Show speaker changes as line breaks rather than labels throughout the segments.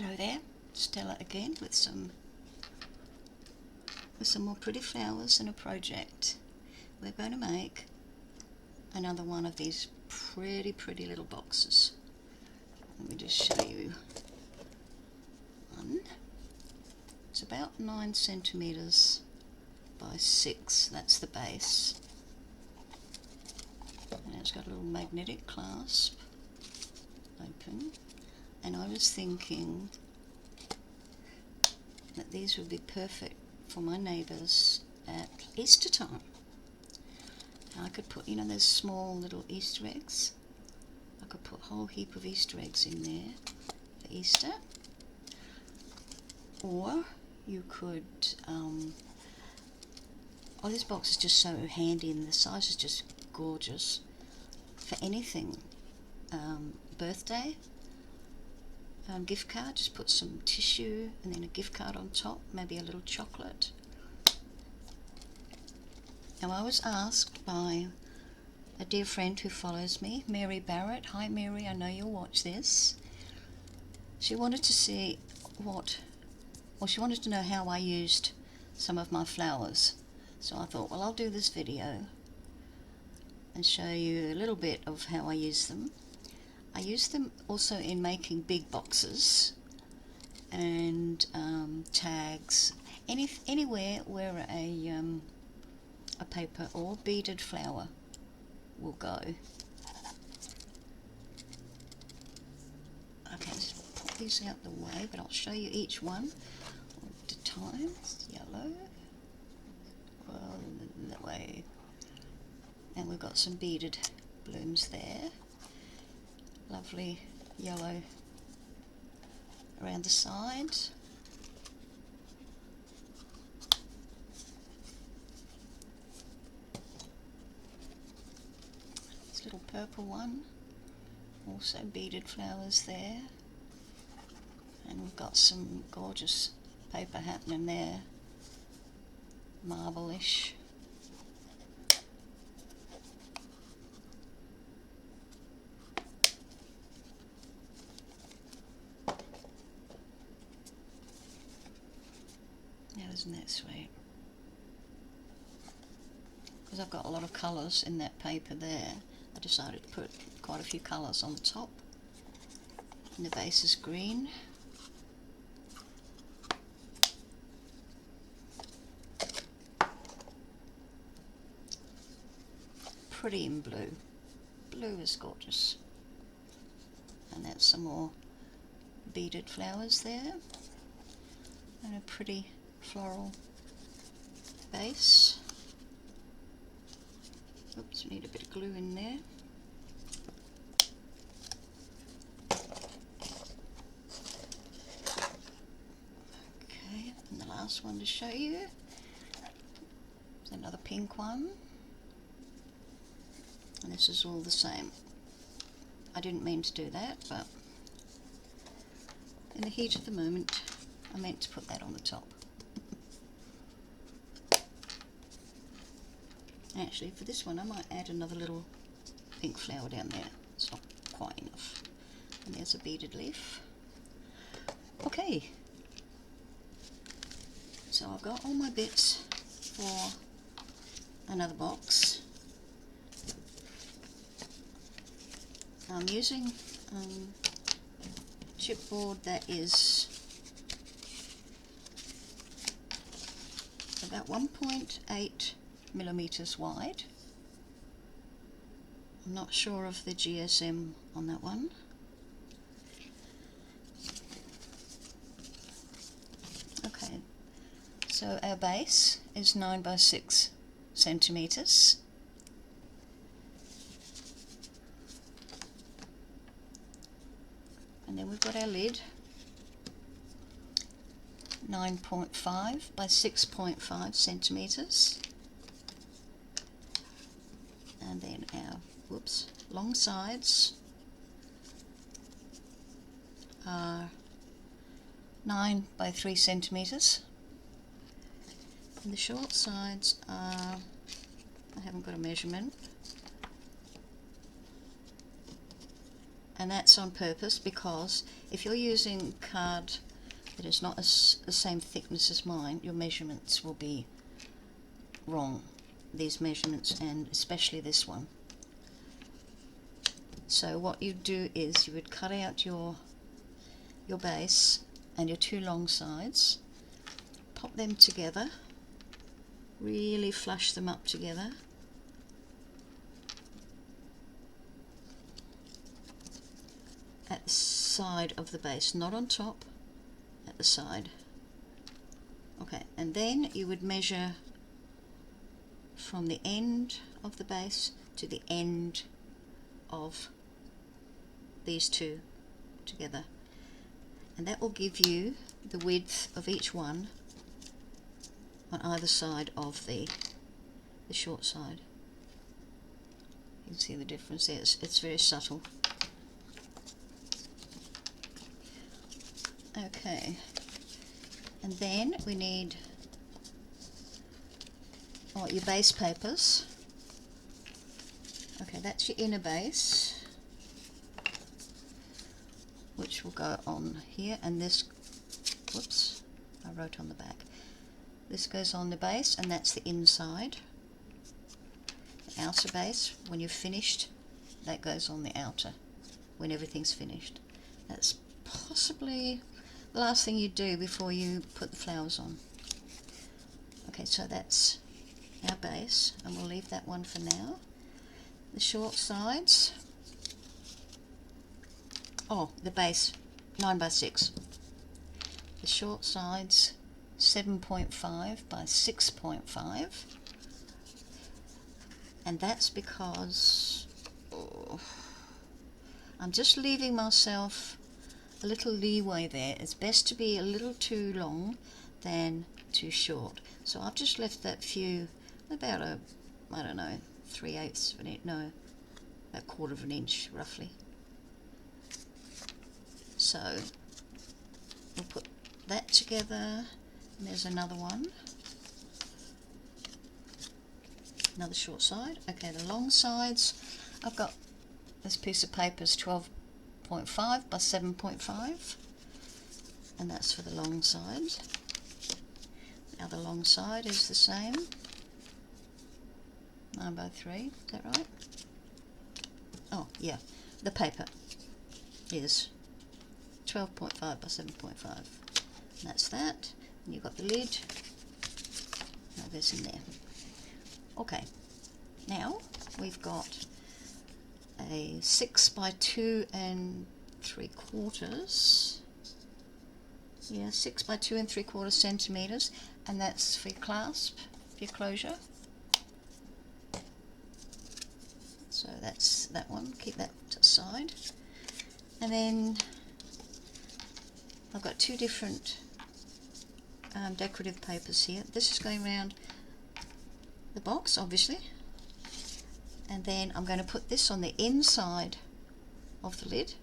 Hello there, Stella again with some more pretty flowers and a project. We're going to make another one of these pretty little boxes. Let me just show you one. It's about 9 centimeters by 6. That's the base, and it's got a little magnetic clasp open. And I was thinking that these would be perfect for my neighbours at Easter time. Now I could put, you know, those small little Easter eggs. I could put a whole heap of Easter eggs in there for Easter. Or you could, this box is just so handy and the size is just gorgeous for anything. Birthday. Gift card, just put some tissue and then a gift card on top, maybe a little chocolate. Now I was asked by a dear friend who follows me, Mary Barrett. Hi Mary, I know you'll watch this. She wanted to see she wanted to know how I used some of my flowers. So I thought, well, I'll do this video and show you a little bit of how I use them. I use them also in making big boxes and tags, anywhere where a paper or beaded flower will go. Okay, just put these out the way, but I'll show you each one at a time. Yellow, well, that way, and we've got some beaded blooms there. Lovely yellow around the sides. This little purple one, also beaded flowers there. And we've got some gorgeous paper happening there, marble-ish. Isn't that sweet? Because I've got a lot of colours in that paper there, I decided to put quite a few colours on the top. And the base is green. Pretty in blue. Blue is gorgeous. And that's some more beaded flowers there. And a pretty floral base. Oops, we need a bit of glue in there. Okay, and the last one to show you is another pink one. And this is all the same. I didn't mean to do that, but in the heat of the moment, I meant to put that on the top. Actually, for this one I might add another little pink flower down there. It's not quite enough. And there's a beaded leaf. Okay, so I've got all my bits for another box. I'm using chipboard that is about 1.8 millimeters wide. I'm not sure of the GSM on that one. Okay, so our base is 9 by 6 centimeters. And then we've got our lid, 9.5 by 6.5 centimeters. And then our long sides are 9 by 3 centimeters. And the short sides are, I haven't got a measurement, and that's on purpose because if you're using card that is not the same thickness as mine, your measurements will be wrong, these measurements, and especially this one. So what you do is you would cut out your base and your two long sides, pop them together, really flush them up together, at the side of the base, not on top, at the side. Okay, and then you would measure from the end of the base to the end of these two together, and that will give you the width of each one on either side of the short side. You can see the difference there, it's very subtle. Okay, and then we need your base papers. Okay, that's your inner base, which will go on here, and this, whoops, I wrote on the back. This goes on the base, and that's the inside. The outer base, when you've finished, that goes on the outer, when everything's finished. That's possibly the last thing you do before you put the flowers on. Okay, so that's our base, and we'll leave that one for now. The short sides, the base 9 by 6. The short sides 7.5 by 6.5, and that's because I'm just leaving myself a little leeway there. It's best to be a little too long than too short. So I've just left that few, about a, I don't know, 3/8 of an inch, no, about 1/4 of an inch roughly. So we'll put that together, and there's another one, another short side. Okay, the long sides, I've got this piece of paper is 12.5 by 7.5, and that's for the long side. The other long side is the same, 9 by 3, is that right? Oh yeah, the paper is 12.5 by 7.5, and that's that. And you've got the lid, now there's in there. Okay, now we've got a 6 by 2 3/4, yeah, 6 by 2 3/4 centimeters, and that's for your clasp, for your closure. So that's that one, keep that aside. And then I've got two different decorative papers here. This is going around the box, obviously, and then I'm going to put this on the inside of the lid,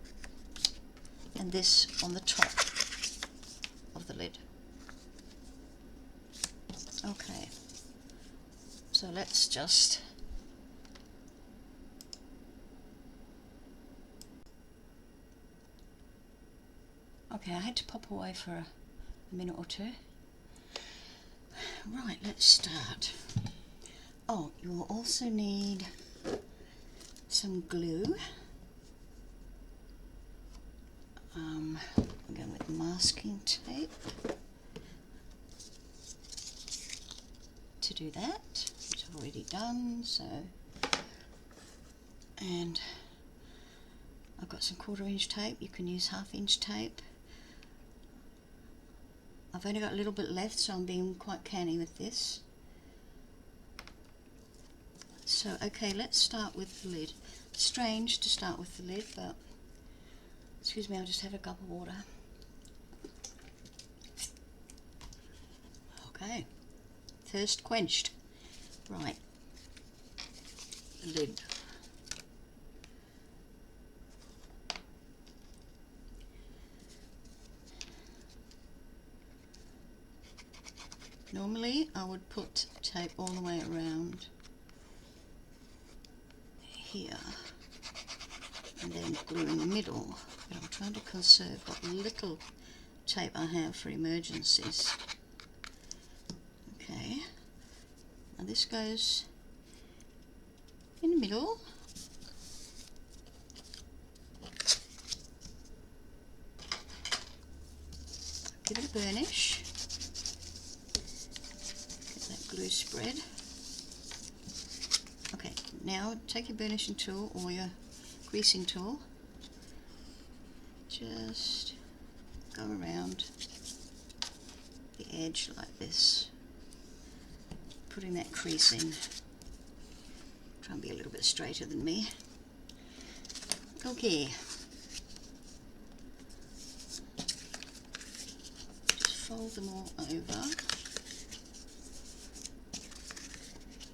and this on the top of the lid. Okay, so let's just I had to pop away for a minute or two. Right, let's start. Oh, you will also need some glue. I'm going with masking tape to do that, which I've already done. So, and I've got some 1/4 inch tape. You can use 1/2 inch tape. I've only got a little bit left, so I'm being quite canny with this. So, okay, let's start with the lid. Strange to start with the lid, but excuse me, I'll just have a cup of water. Okay, thirst quenched. Right, the lid. Normally I would put tape all the way around here, and then glue in the middle. But I'm trying to conserve what little tape I have for emergencies. Okay, now this goes in the middle. Give it a burnish. Get that glue spread. Okay, now take your burnishing tool or your greasing tool. Just go around the edge like this, putting that crease in. Try and be a little bit straighter than me. Okay. Just fold them all over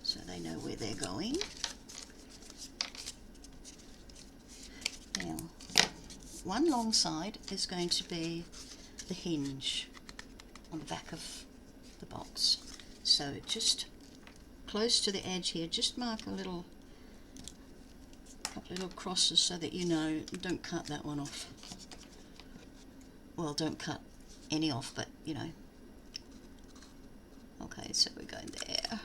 so they know where they're going. Now, one long side is going to be the hinge on the back of the box. So just close to the edge here, just mark a couple of little crosses so that you know, don't cut that one off. Well, don't cut any off, but you know. Okay, so we're going there.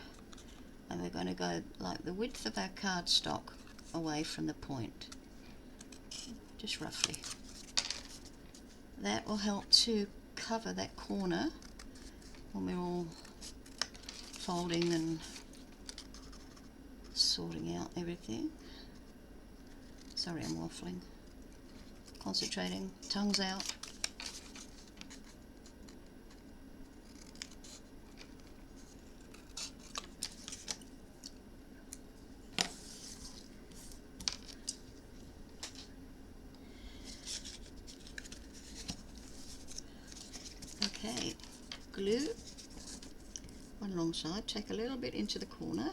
And we're going to go like the width of our cardstock away from the point. Just roughly. That will help to cover that corner when we're all folding and sorting out everything. Sorry, I'm waffling. Concentrating, tongues out. Okay, glue one long side, take a little bit into the corner.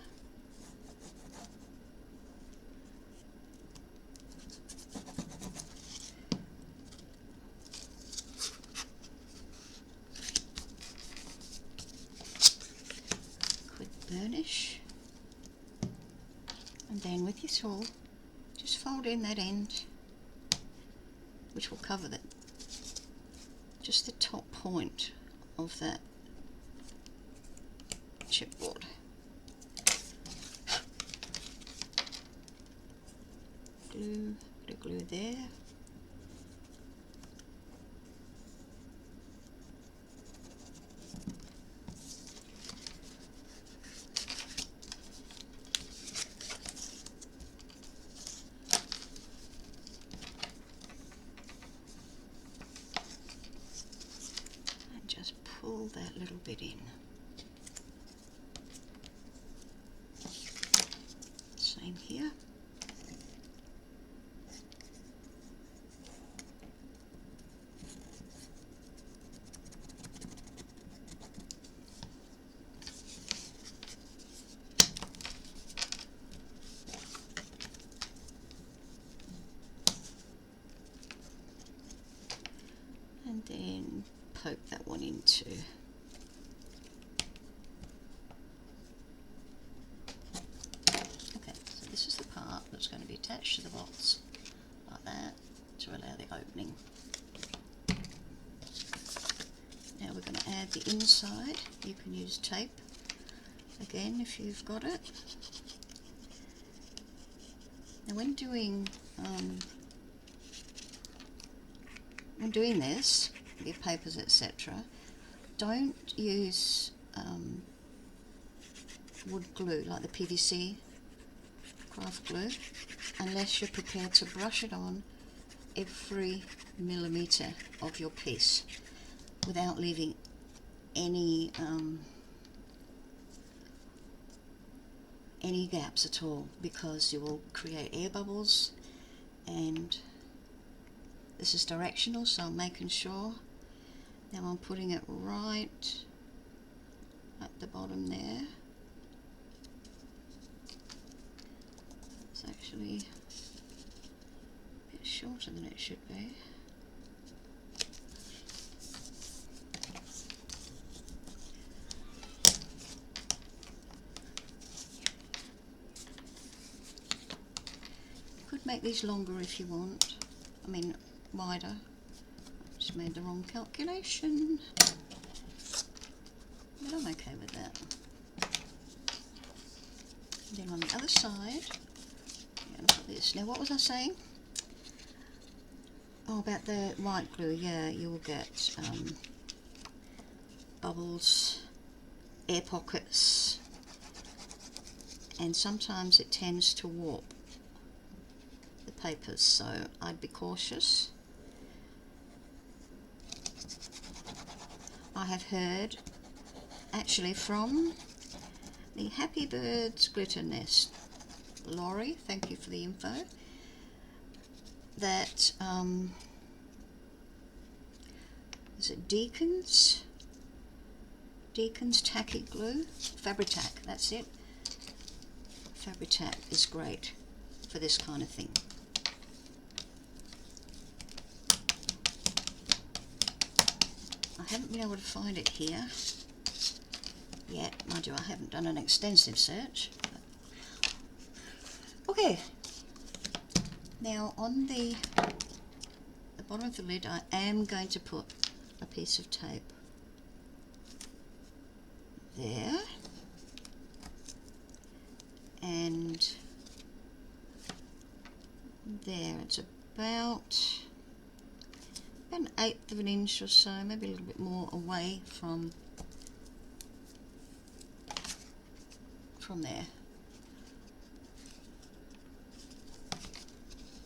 Quick burnish. And then with your tool, just fold in that end, which will cover just the top point of that chipboard. Glue, bit of glue there. Pull that little bit in. Same here. And then poke that one into. Okay, so this is the part that's going to be attached to the box, like that, to allow the opening. Now we're going to add the inside. You can use tape, again, if you've got it. Now when doing this, your papers, etc., don't use wood glue like the PVC craft glue unless you're prepared to brush it on every millimetre of your piece without leaving any gaps at all, because you will create air bubbles. And this is directional, so I'm making sure. Now I'm putting it right at the bottom there. It's actually a bit shorter than it should be. Could Make these longer if you want, I mean wider. Just made the wrong calculation, but I'm okay with that. And then on the other side, look at this. Now what was I saying? Oh, about the white glue. Yeah, you will get bubbles, air pockets, and sometimes it tends to warp the papers, so I'd be cautious. I have heard, actually, from the Happy Birds Glitter Nest, Laurie, thank you for the info, that is it Deacon's Tacky Glue? Fabri-Tac, that's it. Fabri-Tac is great for this kind of thing. I haven't been able to find it here yet, mind you, I haven't done an extensive search. Okay, now on the bottom of the lid I am going to put a piece of tape there, and there. It's about an 1/8 of an inch or so, maybe a little bit more away from there.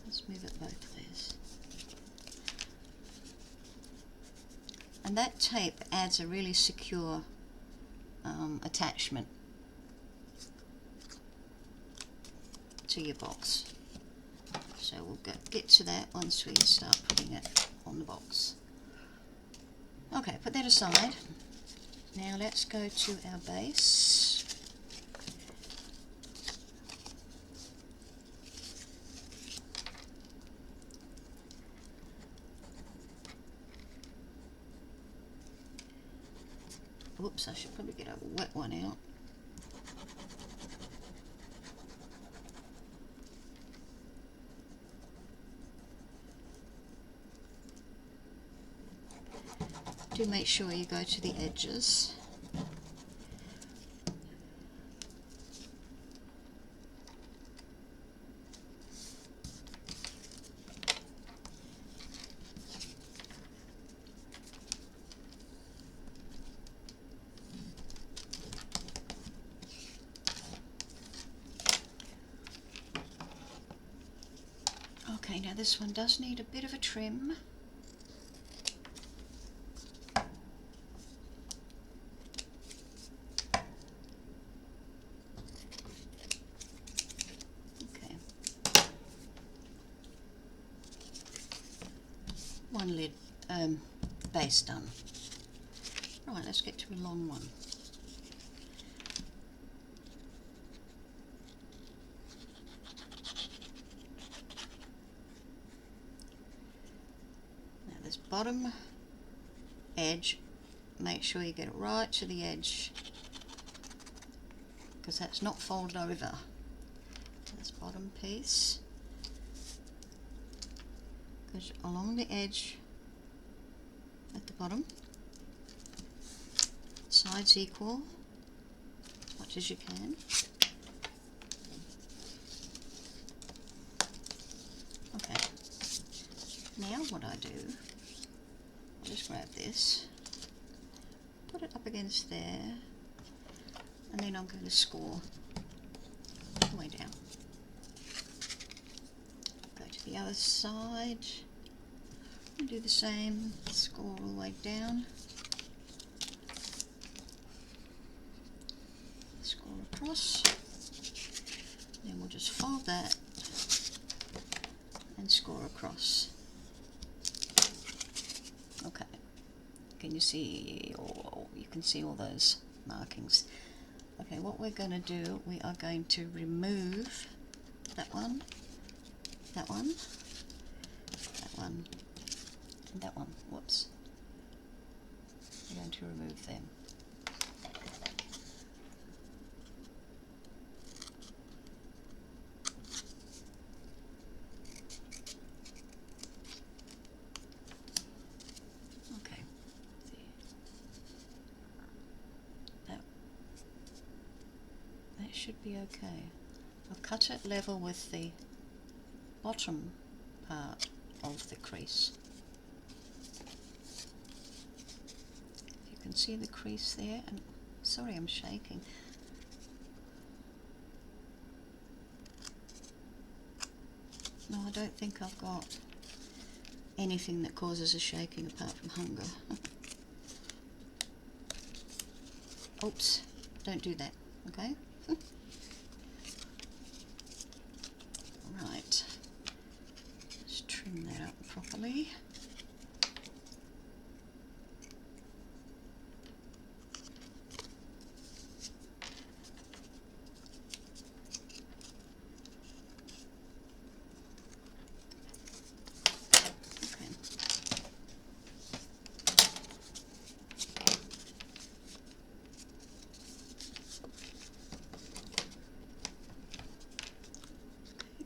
Let's move it both ways. And that tape adds a really secure attachment to your box. So we'll get to that once we start putting it on the box. Okay, put that aside. Now let's go to our base. Whoops, I should probably get a wet one out. Do make sure you go to the edges. Okay, now this one does need a bit of a trim. Okay. One lid base done. Right, let's get to a long one. Bottom edge, make sure you get it right to the edge, because that's not folded over. This bottom piece goes along the edge at the bottom, sides equal, as much as you can. Okay, now what I do, just grab this, put it up against there, and then I'm going to score all the way down. Go to the other side and do the same, score all the way down, score across, then we'll just fold that and score across. Okay, can you see, oh, you can see all those markings. Okay, what we're going to do, we are going to remove that one, that one, that one, and that one. Whoops. We're going to remove them. should be okay. I'll cut it level with the bottom part of the crease. You can see the crease there, and sorry I'm shaking. No, I don't think I've got anything that causes a shaking apart from hunger. Oops, don't do that, okay? Right, let's trim that up properly.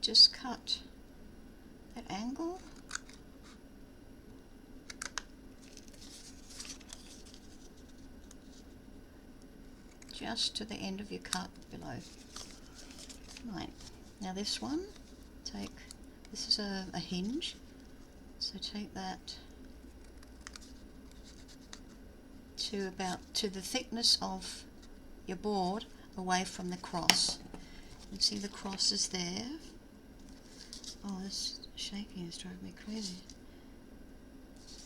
Just cut that angle. Just to the end of your cut below. Right, now this one, this is a hinge, so take that to the thickness of your board away from the cross. You can see the cross is there. Oh, this shaking is driving me crazy.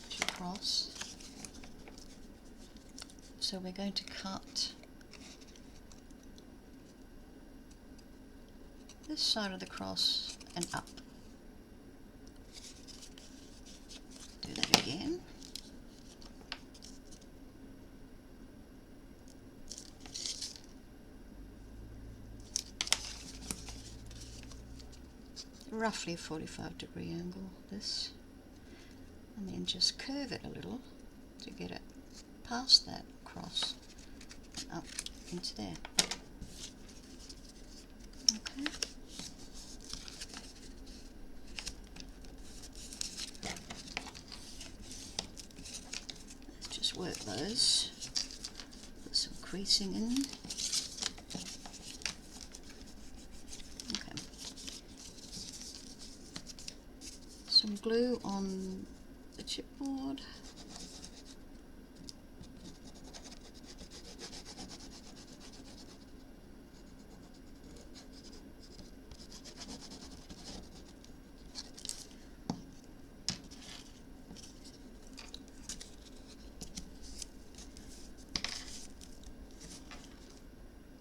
To cross. So we're going to cut this side of the cross and up. Do that again. Roughly a 45-degree angle, this, and then just curve it a little to get it past that cross and up into there. Okay. Let's just work those, put some creasing in. Some glue on the chipboard.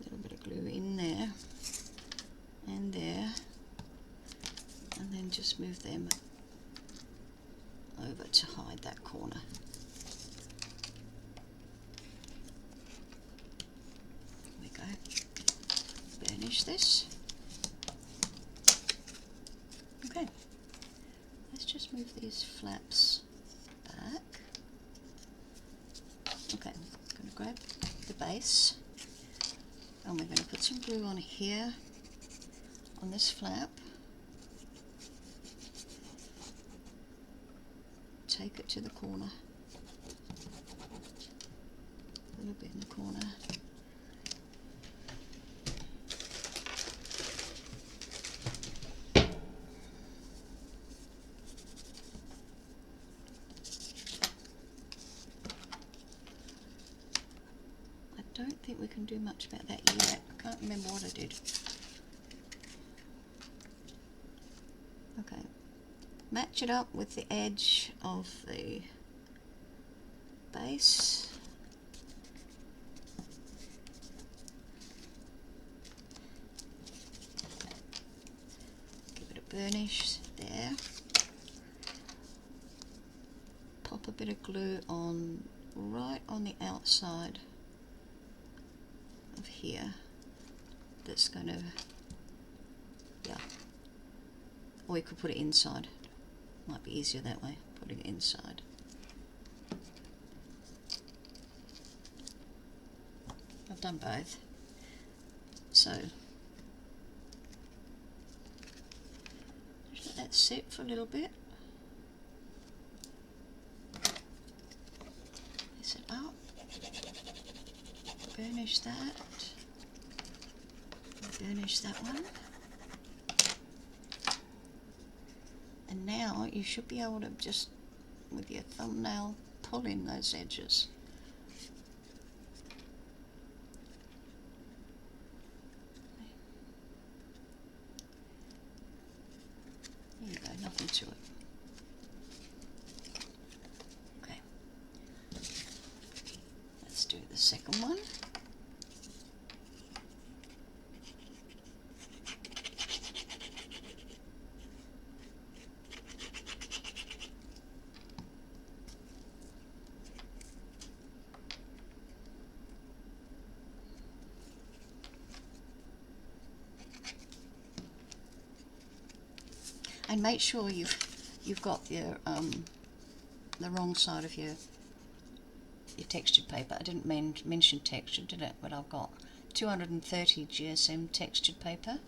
A little bit of glue in there and there, and then just move them over to hide that corner. There we go. Burnish this. Okay, let's just move these flaps back. Okay, I'm going to grab the base and we're going to put some glue on here on this flap. Take it to the corner, a little bit in the corner. I don't think we can do much about that yet. I can't remember what I did. Okay. Match it up with the edge of the base. Give it a burnish there. Pop a bit of glue on right on the outside of here. That's going to, yeah. Or you could put it inside. Might be easier that way, putting it inside. I've done both. So, just let that sit for a little bit. Mix it up. Burnish that. burnish that one. And now you should be able to just, with your thumbnail, pull in those edges. There you go, nothing to it. Okay, let's do the second one. And make sure you've got your the wrong side of your textured paper. I didn't mention textured, did it? But I've got 230 GSM textured paper.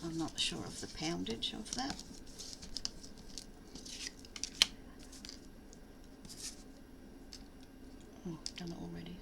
I'm not sure of the poundage of that. Oh, I've done it already.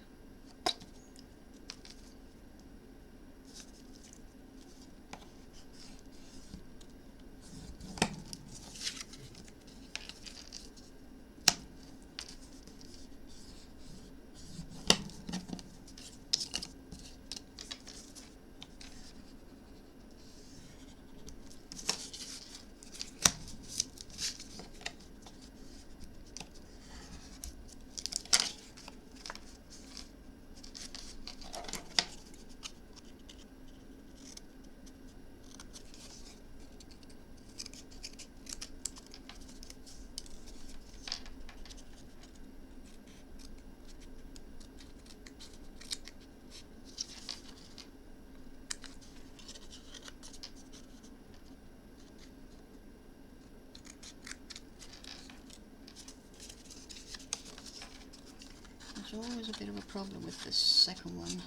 There's always a bit of a problem with this second one.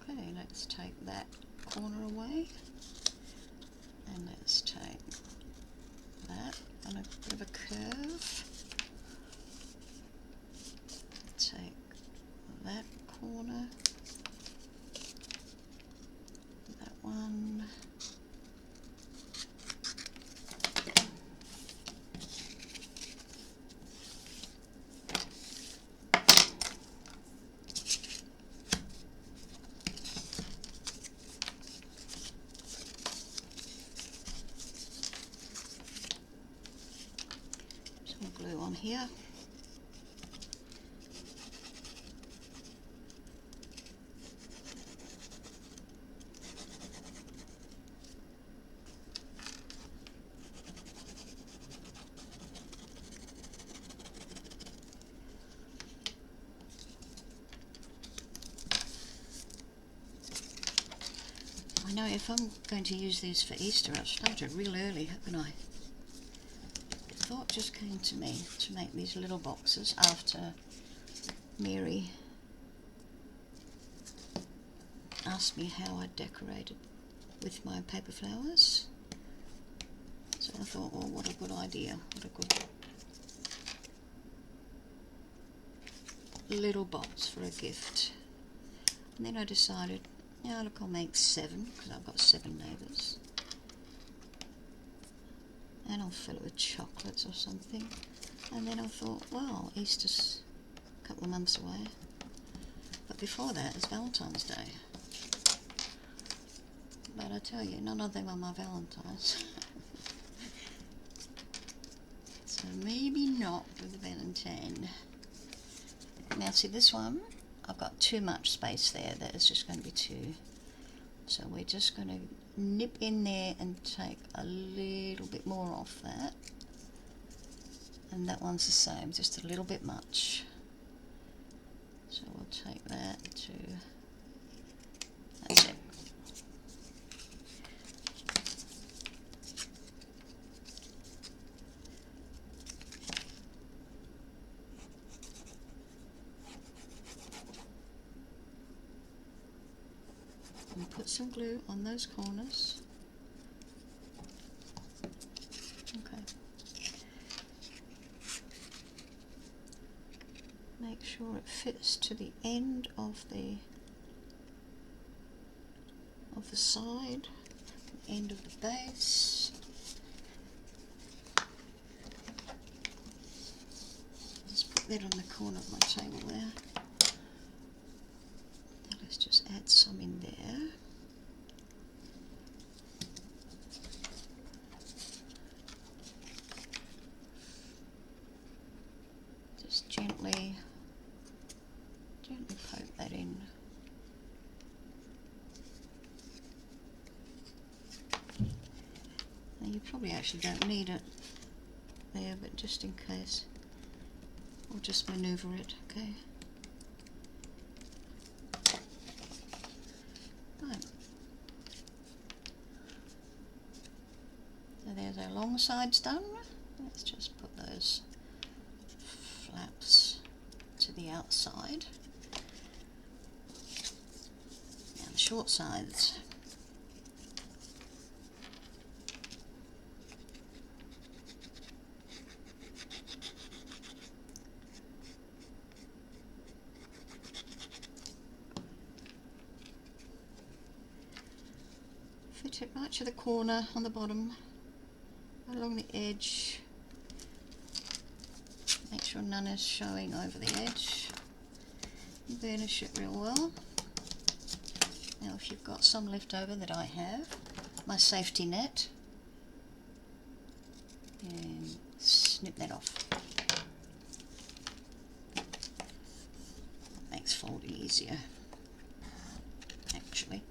Okay, let's take that corner away, and let's take that on a bit of a curve. Take that corner, that one. Some glue on here. I know if I'm going to use these for Easter, I've started real early, haven't I? The thought just came to me to make these little boxes after Mary asked me how I decorated with my paper flowers. So I thought, oh, what a good idea, what a good little box for a gift. And then I decided, yeah, look, I'll make 7 because I've got 7 neighbours. And I'll fill it with chocolates or something. And then I thought, well, Easter's a couple of months away. But before that, it's Valentine's Day. But I tell you, none of them are my Valentines. So maybe not with the Valentine. Now see this one, I've got too much space there. That is just going to be too. So we're just going to nip in there and take a little bit more off that. And that one's the same, just a little bit much. So we'll take that to, that's it. And put some glue on those corners. Okay. Make sure it fits to the end of the side, the end of the base. Just put that on the corner of my table there. Now let's just add some in there. Just gently poke that in. Now you probably actually don't need it there, but just in case, I'll just maneuver it, okay? Right. So there's our long sides done. Let's just put those flaps to the outside. Now the short sides. Fit it right to the corner on the bottom, along the edge. Make sure none is showing over the edge. Burnish it real well. Now if you've got some left over, that I have, my safety net, and snip that off. Makes folding easier, actually.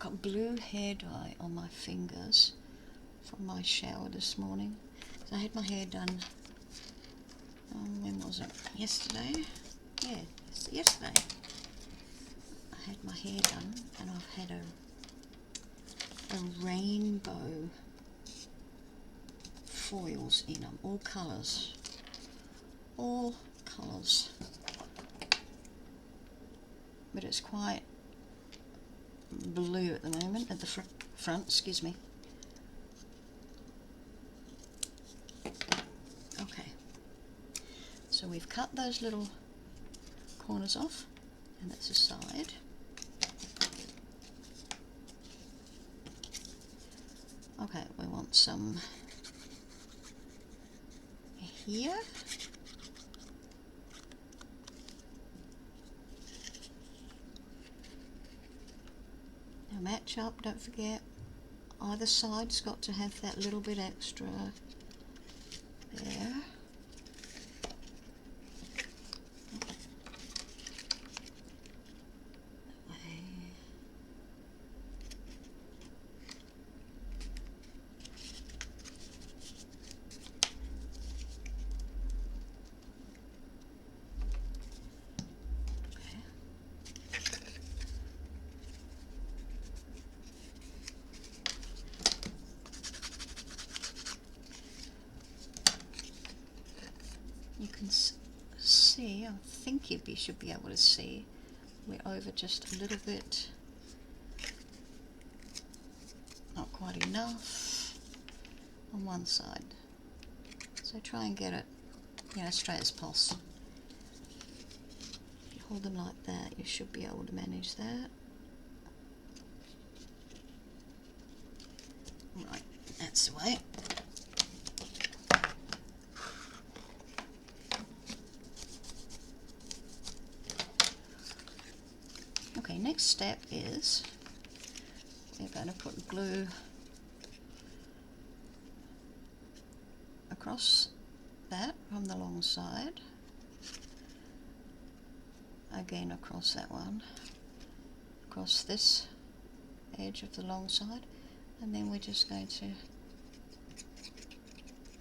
Got blue hair dye on my fingers from my shower this morning. So I had my hair done, when was it? Yesterday? Yeah, yesterday. I had my hair done and I've had a rainbow foils in them, all colours. All colours. But it's quite blue at the moment at the front, excuse me. Okay, so we've cut those little corners off, and that's the side. Okay, we want some here. Now match up, don't forget, either side's got to have that little bit extra there. You can see, I think you should be able to see, we're over just a little bit, not quite enough on one side. So try and get it, straight as possible. If you hold them like that, you should be able to manage that. Right, that's the way. Okay, next step is we're going to put glue across that from the long side, again across that one, across this edge of the long side, and then we're just going to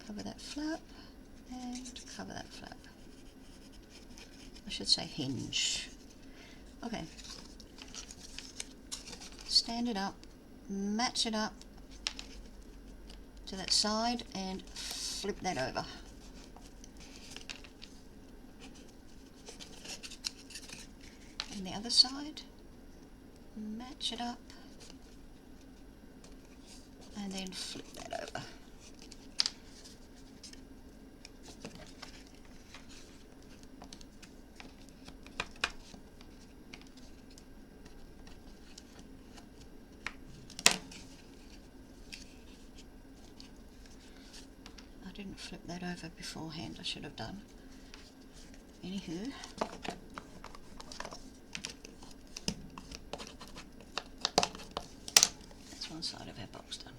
cover that flap and cover that flap. I should say hinge. Okay. stand it up, match it up to that side and flip that over. And the other side, match it up and then flip that over. I didn't flip that over beforehand, I should have done. Anywho, that's one side of our box done.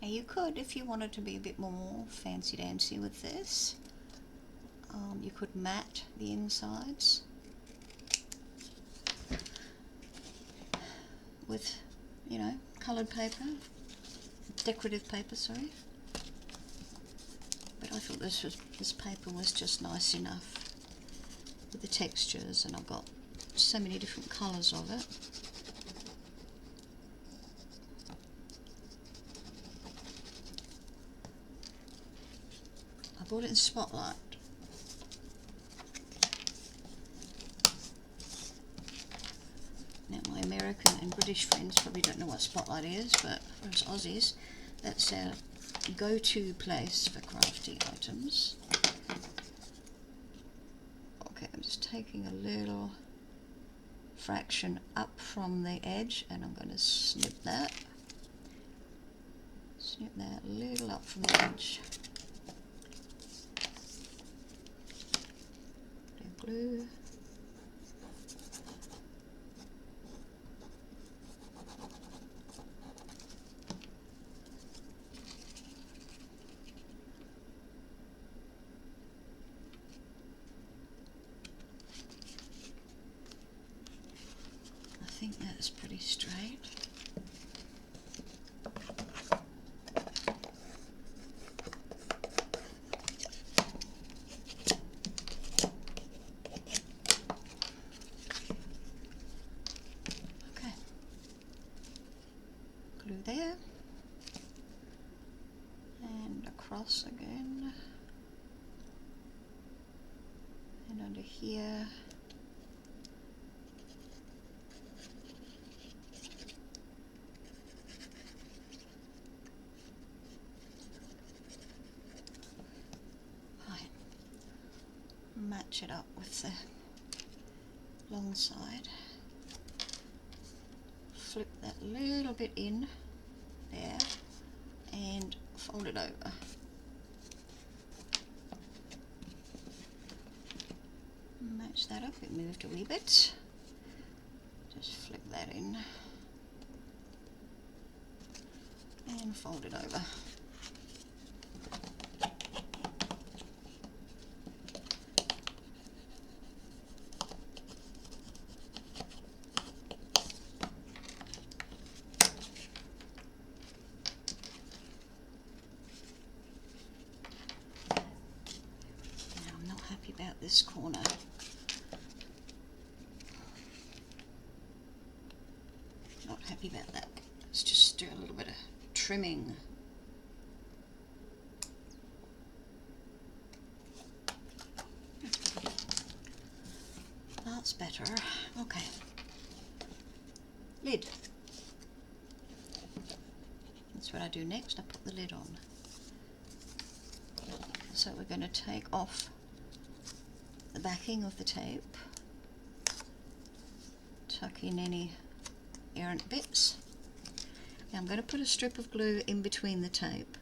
Now you could, if you wanted to be a bit more fancy-dancy with this, you could mat the insides with, you know, coloured paper, decorative paper, sorry. But I thought this paper was just nice enough with the textures, and I've got so many different colours of it. I bought it in Spotlight. Now my American and British friends probably don't know what Spotlight is, but for us Aussies, that's our go-to place for crafty items. Okay, I'm just taking a little fraction up from the edge and I'm going to snip that. Snip that a little up from the edge. Glue. I think that's pretty straight. There and across again and under here, fine. Match it up with the long side, flip that little bit in there and fold it over. Match that up, it moved a wee bit. Just flip that in and fold it over. About this corner. Not happy about that. Let's just do a little bit of trimming. That's better. Okay. Lid. That's what I do next. I put the lid on. So we're going to take off the backing of the tape, tuck in any errant bits. Now I'm going to put a strip of glue in between the tape,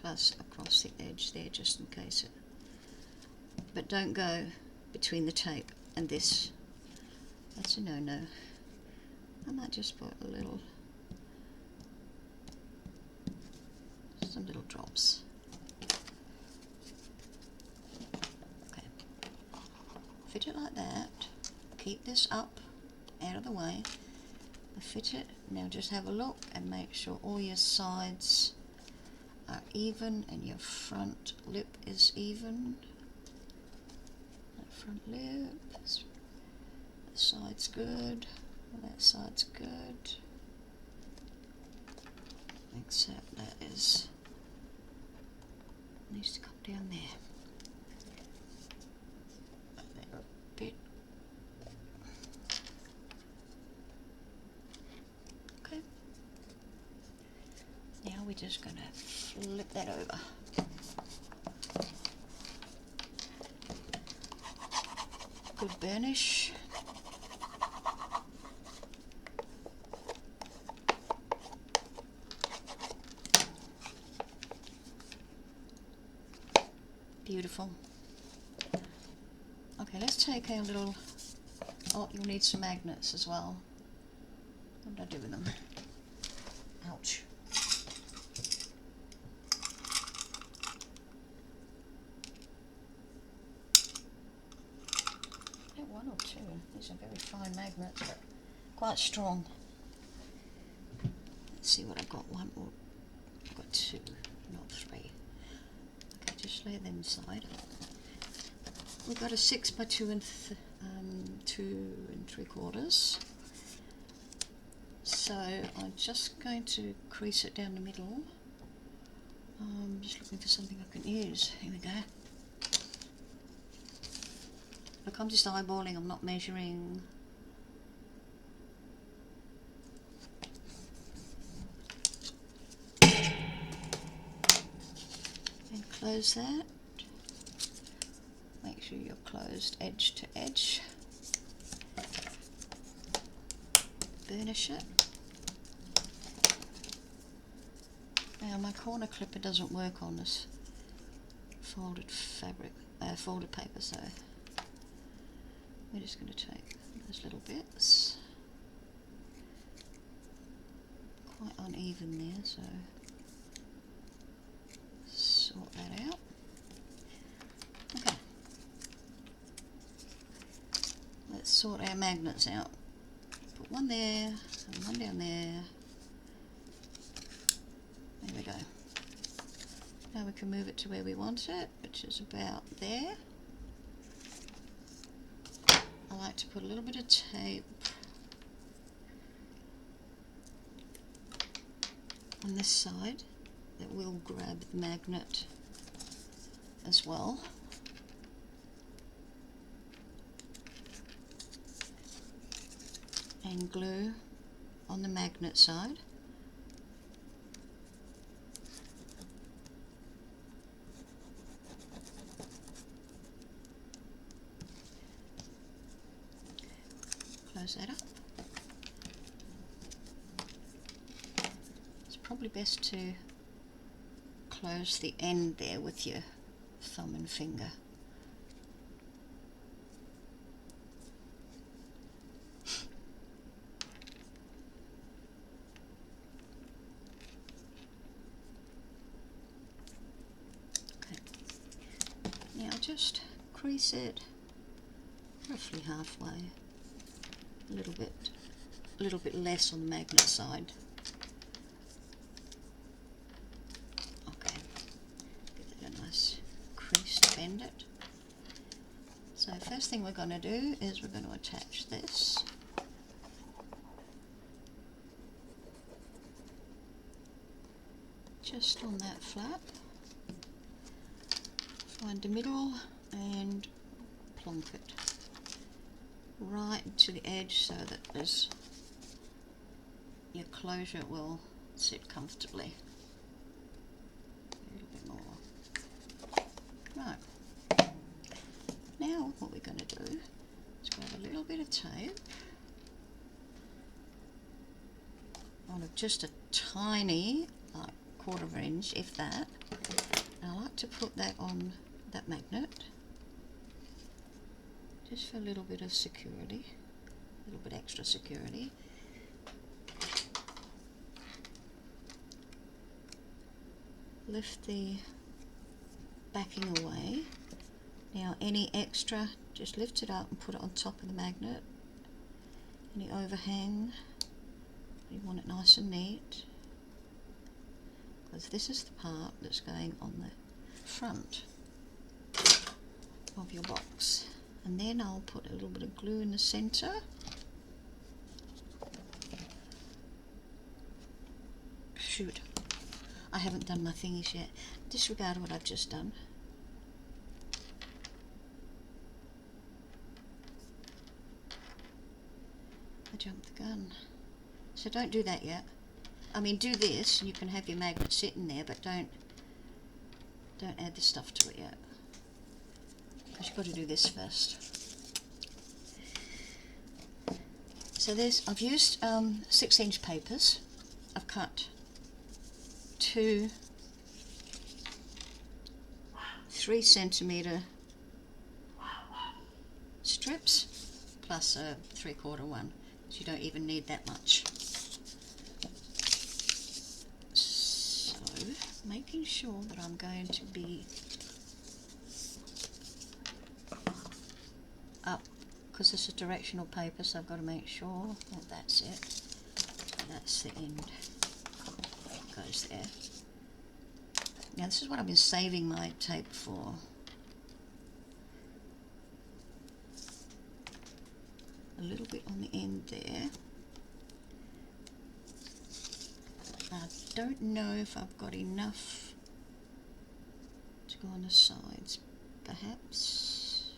plus across the edge there just in case it, but don't go between the tape and this. That's a no-no. I might just put a little drops. Okay, fit it like that. Keep this up, out of the way. Fit it. Now just have a look and make sure all your sides are even and your front lip is even. That front lip, that side's good, that side's good, except that needs to come down there. There a bit. Okay. Now we're just going to flip that over. Good burnish. Beautiful. Okay, let's take our little, oh, you'll need some magnets as well. What did I do with them? Ouch. One or two. These are very fine magnets, but quite strong. Let's see what I've got. One more. I've got two, not three. Okay, just lay them aside. We've got a 6 by 2 and 2 3/4. So I'm just going to crease it down the middle. I'm just looking for something I can use. Here we go. Look, I'm just eyeballing, I'm not measuring. And close that. Make sure you're closed edge to edge. Burnish it. Now my corner clipper doesn't work on this folded paper, so we're just going to take those little bits. Quite uneven there, so sort that out. Okay, let's sort our magnets out. Put one there and one down there. There we go. Now we can move it to where we want it, which is about there. I like to put a little bit of tape on this side that will grab the magnet as well. And glue on the magnet side. Close that up. It's probably best to close the end there with your thumb and finger. Okay. Now just crease it roughly halfway. A little bit less on the magnet side. Okay, give it a nice crease to bend it. So first thing we're going to do is we're going to attach this. Just on that flap. Find the middle and plonk it right to the edge so that there's your closure will sit comfortably. A little bit more. Right. Now what we're going to do is grab a little bit of tape on just a tiny, like 1/4 inch, if that. And I like to put that on that magnet. Just for a little bit of security, a little bit extra security. lift the backing away. Now any extra, just lift it up and put it on top of the magnet. Any overhang, you want it nice and neat, because this is the part that's going on the front of your box. And then I'll put a little bit of glue in the center. Shoot, I haven't done my thingies yet. Disregard what I've just done. I jumped the gun. So don't do that yet. I mean, do this, and you can have your magnet sitting there, but don't add the stuff to it yet, because you've got to do this first. So I've used 6-inch papers. I've cut 2 3-centimeter strips plus a 3/4 one, so you don't even need that much. So making sure that I'm going to be up, because this is directional paper, so I've got to make sure that that's it. So that's the end. Goes there. Now this is what I've been saving my tape for. A little bit on the end there. I don't know if I've got enough to go on the sides, perhaps.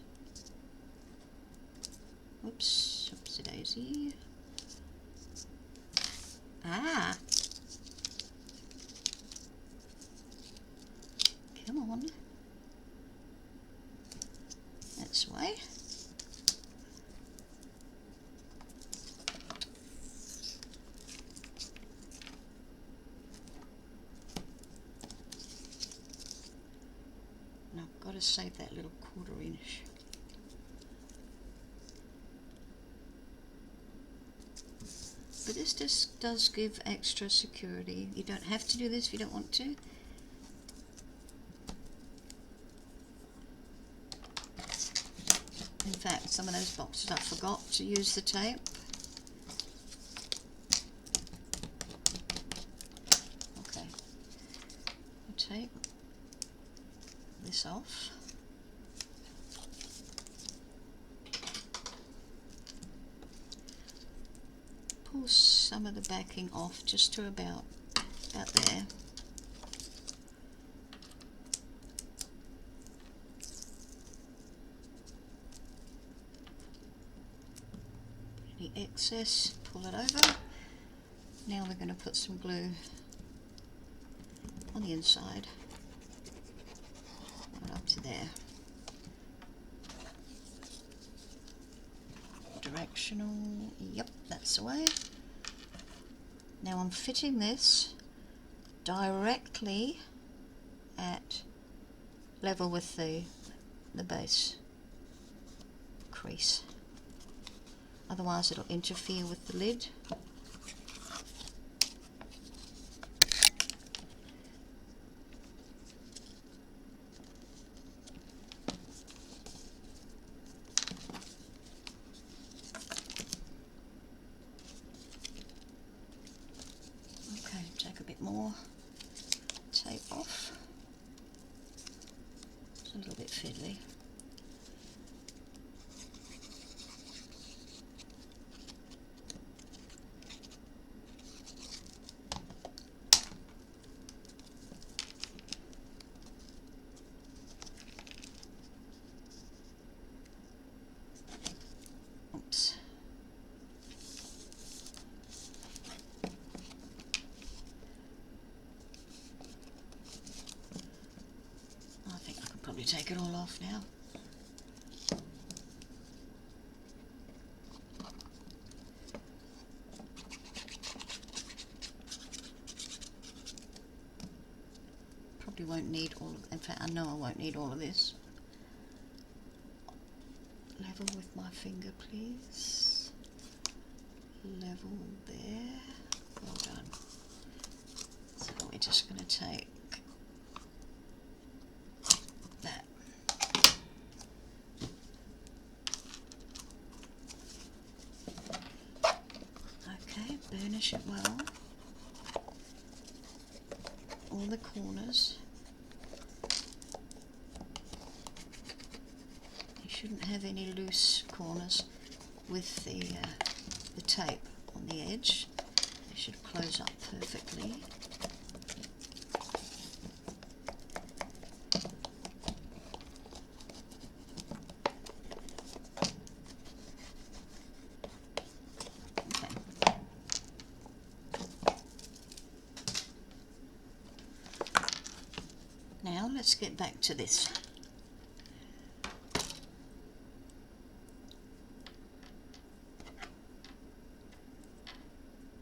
Oops, oopsie daisy. Ah! Come on. That's the way. And I've got to save that little 1/4 inch. But this just does give extra security. You don't have to do this if you don't want to. In fact, some of those boxes I forgot to use the tape. Okay, I'll take this off. Pull some of the backing off just to about there. Any excess, pull it over. Now we're going to put some glue on the inside, right up to there. Directional, yep, that's the way. Now I'm fitting this directly at level with the base crease. Otherwise it'll interfere with the lid. Okay, take a bit more tape off. It's a little bit fiddly. Oops. I think I can probably take it all off now. Probably won't need all of, in fact I know I won't need all of this. Level with my finger, please. Level there. Well done. So we're just going to take match it well. All the corners. You shouldn't have any loose corners with the tape on the edge. They should close up perfectly. Now let's get back to this.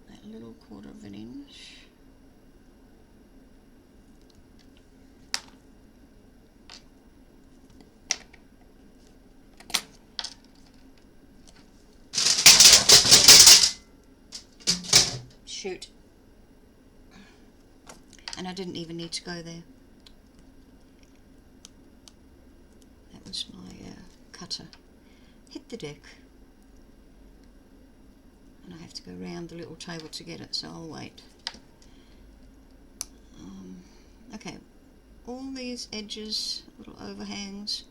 That little 1/4 of an inch. Shoot. And I didn't even need to go there. That was my cutter. Hit the deck. And I have to go around the little table to get it, so I'll wait. Okay, all these edges, little overhangs,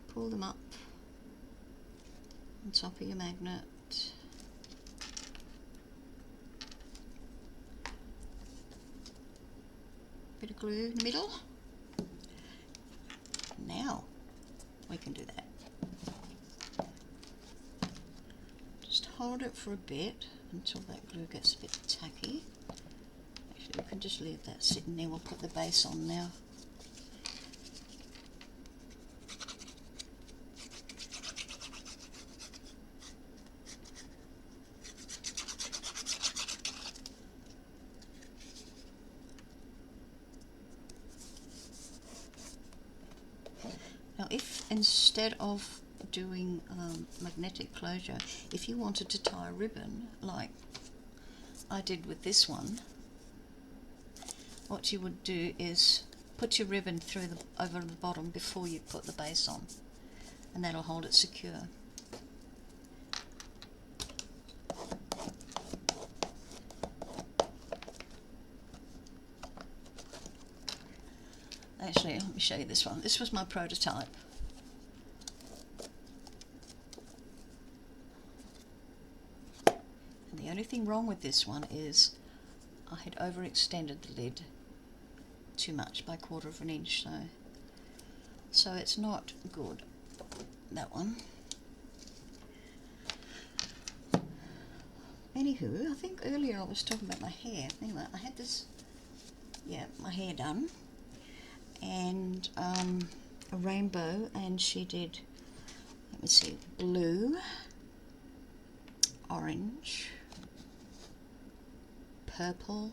pull them up on top of your magnet. Bit of glue in the middle. Now we can do that. Just hold it for a bit until that glue gets a bit tacky. Actually, we can just leave that sitting there. We'll put the base on now. Now, if instead of doing magnetic closure, if you wanted to tie a ribbon like I did with this one, what you would do is put your ribbon through over the bottom before you put the base on, and that'll hold it secure. Actually, let me show you this one. This was my prototype. And the only thing wrong with this one is I had overextended the lid too much by 1/4 of an inch, so it's not good, that one. Anywho, I think earlier I was talking about my hair. Anyway, I had this, my hair done, and a rainbow, and she did, let me see, blue, orange, purple,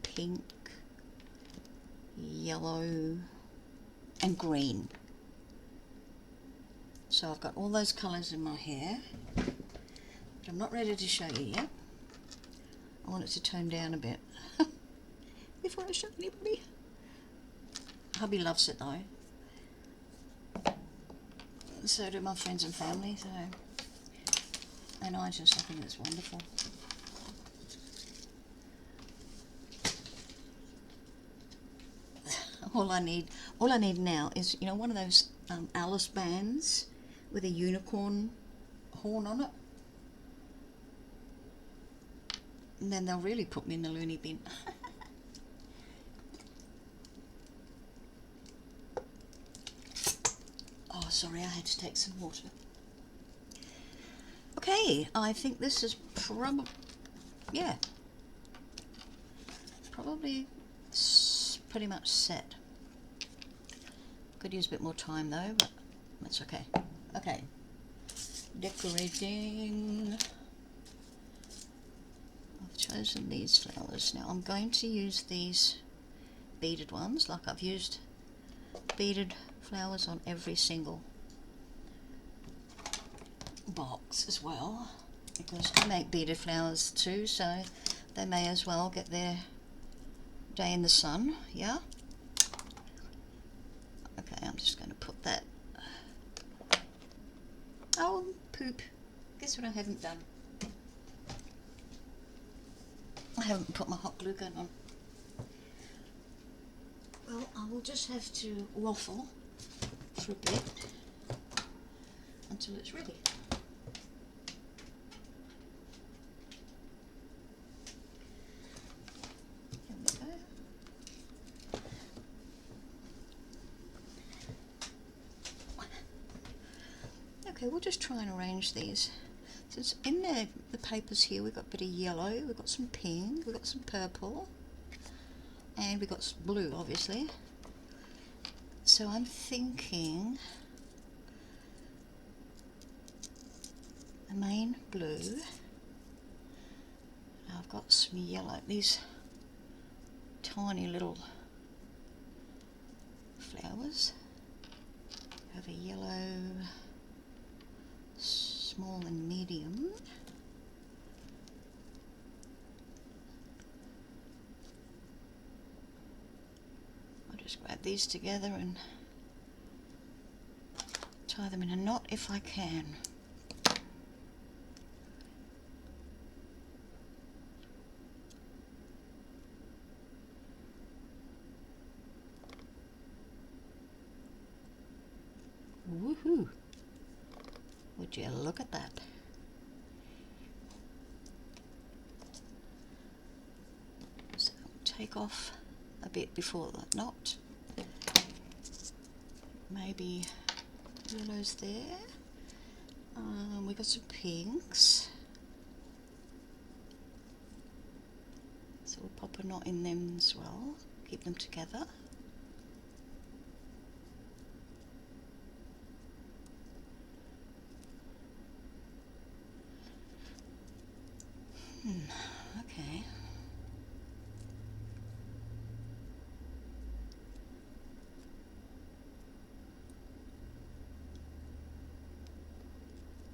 pink, yellow, and green. So I've got all those colours in my hair, but I'm not ready to show you yet. I want it to tone down a bit before I show anybody. Hubby loves it though. So do my friends and family, and I think it's wonderful. All I need now is, one of those Alice bands with a unicorn horn on it, and then they'll really put me in the loony bin. Oh, sorry, I had to take some water. Okay, I think this is probably pretty much set. Could use a bit more time though, but that's okay. Okay, decorating. I've chosen these flowers. Now I'm going to use these beaded ones, like I've used beaded flowers on every single box as well, because I make beaded flowers too, so they may as well get their day in the sun. Yeah. Okay, I'm just going to put that. Oh, poop. Guess what I haven't done? I haven't put my hot glue gun on. Well, I will just have to waffle for a bit until it's ready. Here we go. Okay, we'll just try and arrange these. So it's in the papers here, we've got a bit of yellow, we've got some pink, we've got some purple, and we've got some blue, obviously. So I'm thinking the main blue. I've got some yellow, these tiny little flowers. I have a yellow, small and medium. I'll just grab these together and tie them in a knot if I can. Woohoo! Would you look at that? So take off a bit before the knot. Maybe yellows there. We got some pinks. So we'll pop a knot in them as well. Keep them together. Okay.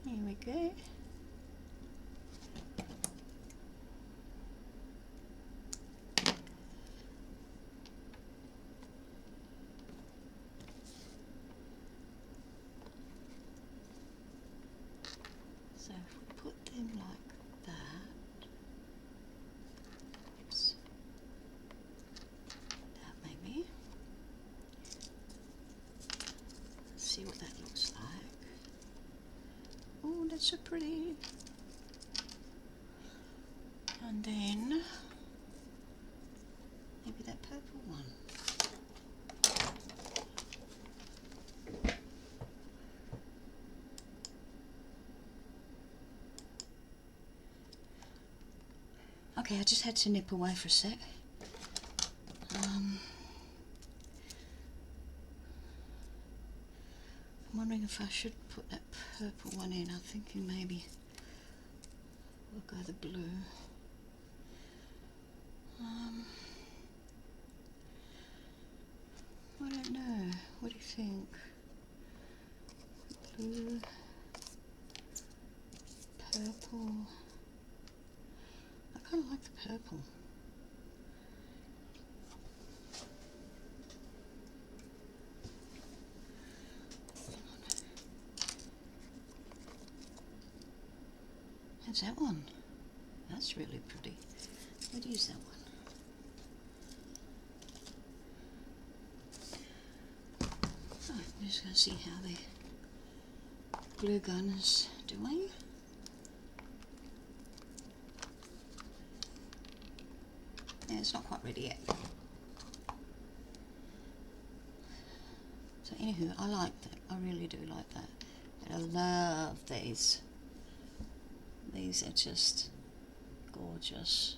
Here we go. So if we put them like that, oops, that maybe. Let's see what that looks like. Oh, that's so pretty. And then maybe that purple one. Okay, I just had to nip away for a sec. I'm wondering if I should put that purple one in. I'm thinking maybe we'll go the blue. I don't know. What do you think? Blue, purple. I kind of like the purple. How's that one? That's really pretty. I'd use that one. Right, I'm just going to see how the glue gun is doing. Yeah, it's not quite ready yet. So anywho, I like that. I really do like that. And I love these. These are just gorgeous.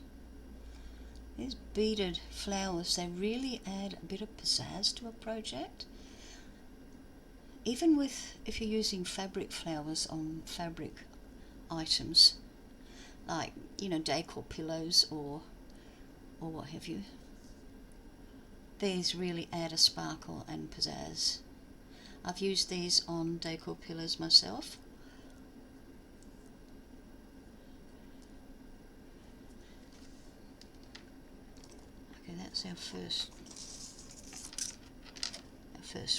These beaded flowers, they really add a bit of pizzazz to a project. Even with, if you're using fabric flowers on fabric items, like, you know, decor pillows or what have you, these really add a sparkle and pizzazz. I've used these on decor pillows myself. Okay, that's our first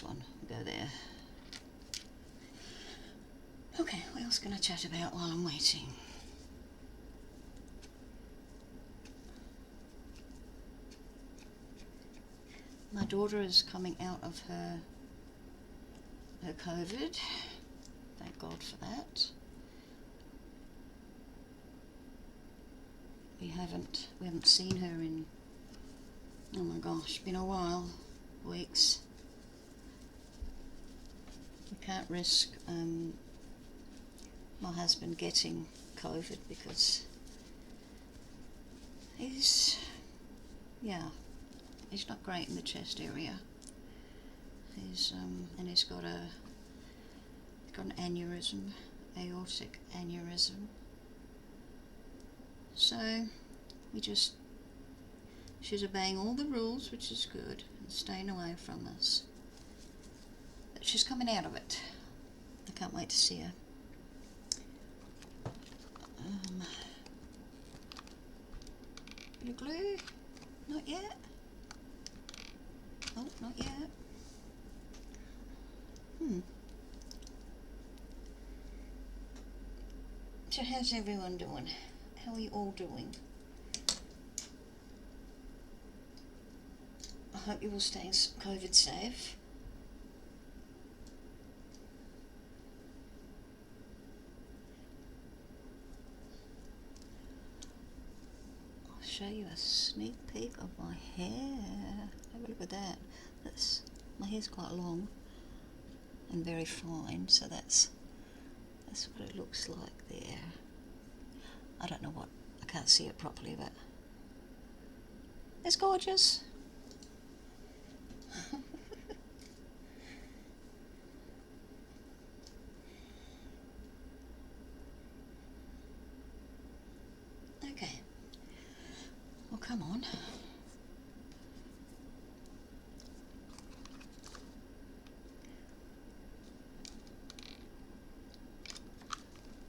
one. We'll go there. Okay, what else can I chat about while I'm waiting? My daughter is coming out of her COVID. Thank God for that. We haven't seen her in, oh my gosh, been a while, weeks. We can't risk my husband getting COVID because he's not great in the chest area. He's got an aneurysm, aortic aneurysm. So she's obeying all the rules, which is good, and staying away from us. But she's coming out of it. I can't wait to see her. Bit of glue? Not yet. Oh, not yet. So how's everyone doing? How are you all doing? I hope you're all staying COVID safe. I'll show you a sneak peek of my hair. Have a look at that. My hair's quite long and very fine, so that's what it looks like there. I don't know what, I can't see it properly, but it's gorgeous. Okay, well, come on.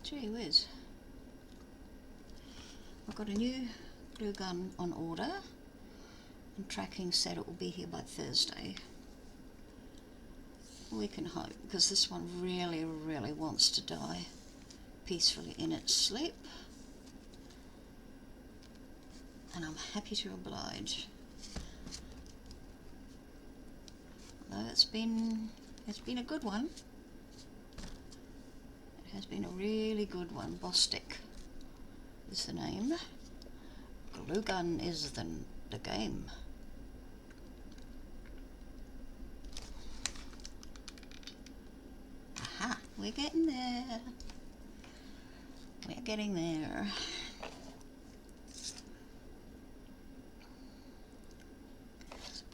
Gee whiz. I've got a new glue gun on order, and tracking said it will be here by Thursday. We can hope, because this one really, really wants to die peacefully in its sleep, and I'm happy to oblige. Although it's been a good one. It has been a really good one. Bostik is the name. Glue gun is the game. Aha, we're getting there. We're getting there.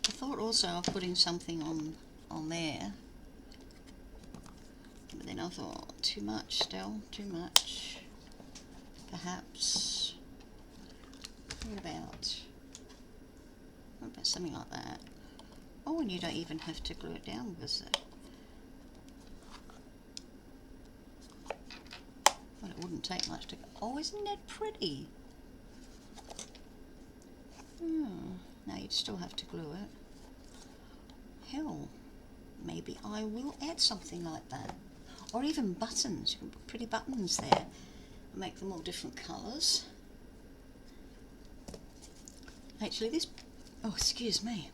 I thought also of putting something on there, but then I thought too much still, too much. Perhaps, what about something like that? Oh, and you don't even have to glue it down with it. Well, it wouldn't take much to go. Oh, isn't that pretty? Now you'd still have to glue it. Hell, maybe I will add something like that. Or even buttons. You can put pretty buttons there. Make them all different colours. Actually, excuse me.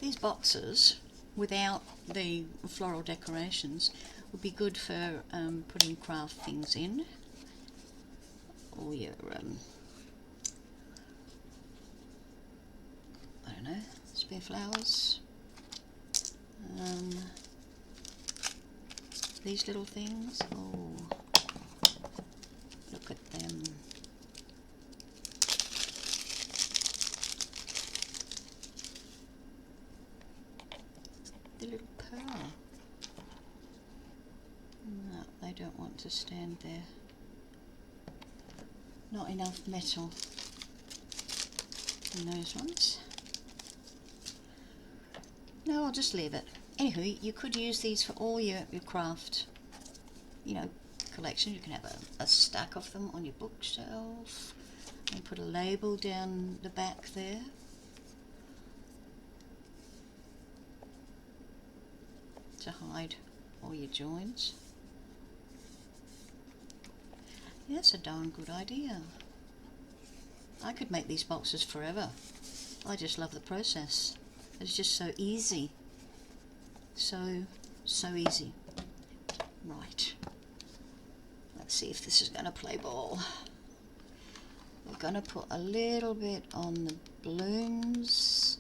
These boxes, without the floral decorations, would be good for putting craft things in. Or your, I don't know, spare flowers. These little things. Oh, look at them. The little pearl. No, they don't want to stand there. Not enough metal in those ones. No, I'll just leave it. Anywho, you could use these for all your craft, collection. You can have a stack of them on your bookshelf and put a label down the back there. To hide all your joins. Yeah, that's a darn good idea. I could make these boxes forever. I just love the process. It's just so easy. So easy. Right. Let's see if this is going to play ball. We're going to put a little bit on the blooms.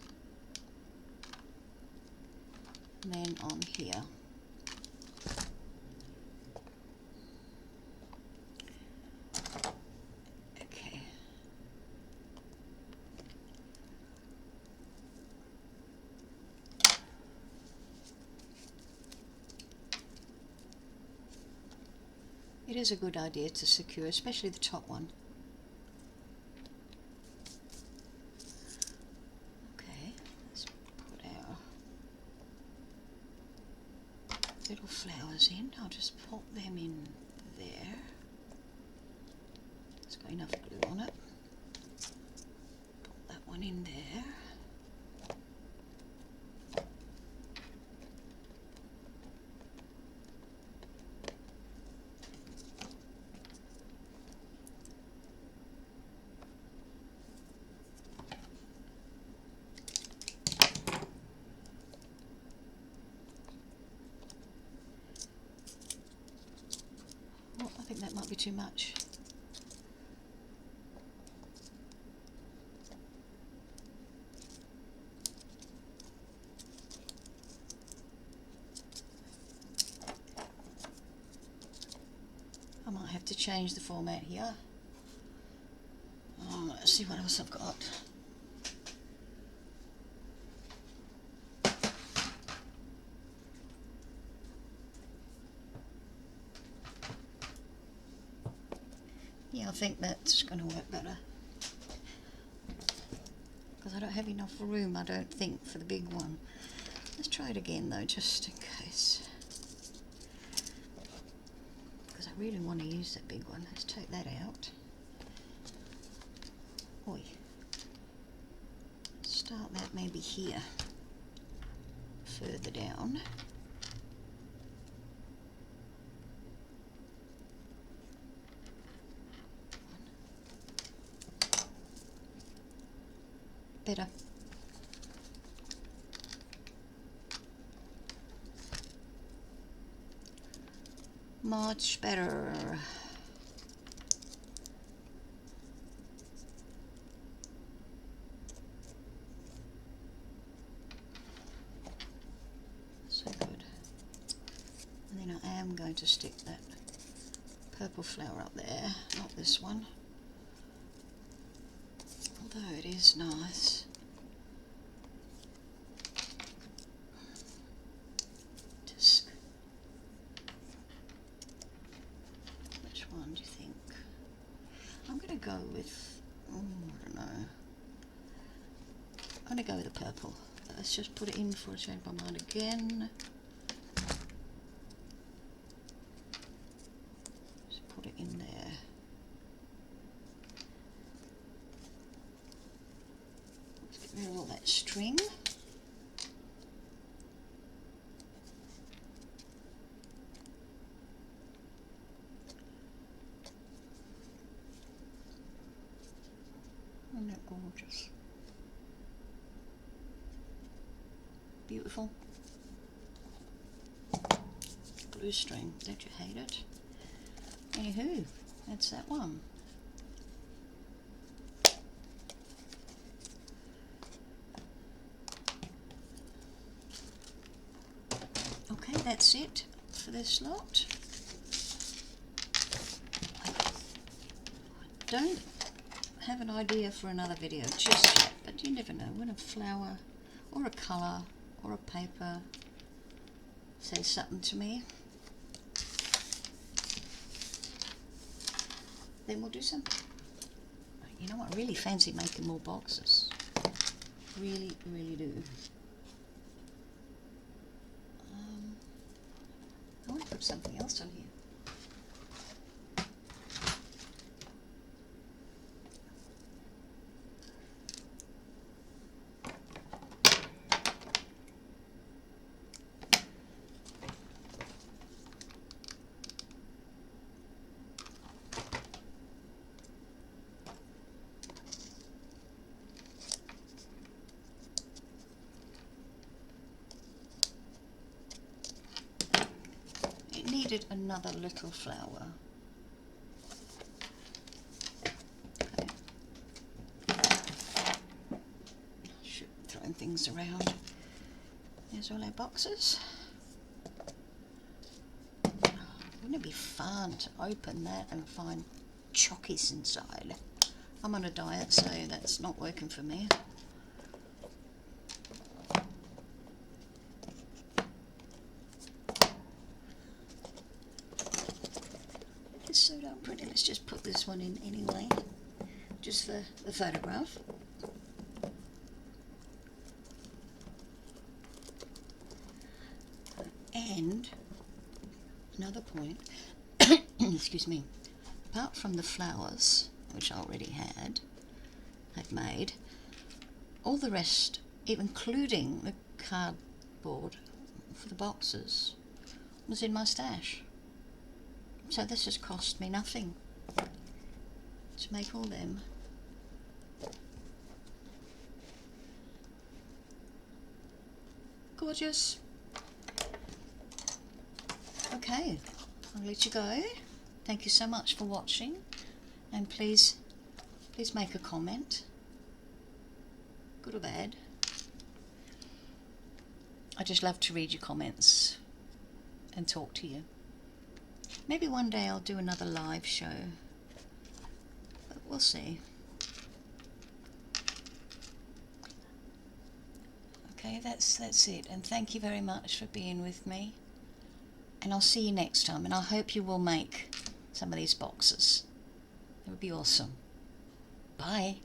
And then on here. Okay. It is a good idea to secure, especially the top one. Okay, let's put our little flowers in. I'll just pop them in there. It's got enough glue on it. Put that one in there. Oh, I think that might be too much. I might have to change the format here. Let's see what else I've got. Yeah, I think that's going to work better. Because I don't have enough room, I don't think, for the big one. Let's try it again though, just in case. Because I really want to use that big one. Let's take that out. Oi. Start that maybe here. Further down. Better. Much better. So good. And then I am going to stick that purple flower up there, not this one. Although it is nice. Just, which one do you think? I'm going to go with, I don't know. I'm going to go with the purple. Let's just put it in before I change my mind again. Just put it in there. Rid of all that string. Isn't that gorgeous? Beautiful. Blue string, don't you hate it? Anywho, that's that one. Okay, that's it for this lot. I don't have an idea for another video just yet, but you never know when a flower or a colour or a paper says something to me, then we'll do something. You know what, I really fancy making more boxes. Really, really do. I want to put something else on here. needed another little flower. Okay. Should be throwing things around. There's all our boxes. Wouldn't it be fun to open that and find chockies inside? I'm on a diet, so that's not working for me. It's so darn pretty. Let's just put this one in anyway, just for the photograph. And another point, excuse me, apart from the flowers, which I already had made, all the rest, including the cardboard for the boxes, was in my stash. So this has cost me nothing to make all them. Gorgeous. Okay, I'll let you go. Thank you so much for watching, and please make a comment, good or bad. I just love to read your comments and talk to you. Maybe one day I'll do another live show, but we'll see. Okay, that's it, and thank you very much for being with me, and I'll see you next time, and I hope you will make some of these boxes. It would be awesome. Bye.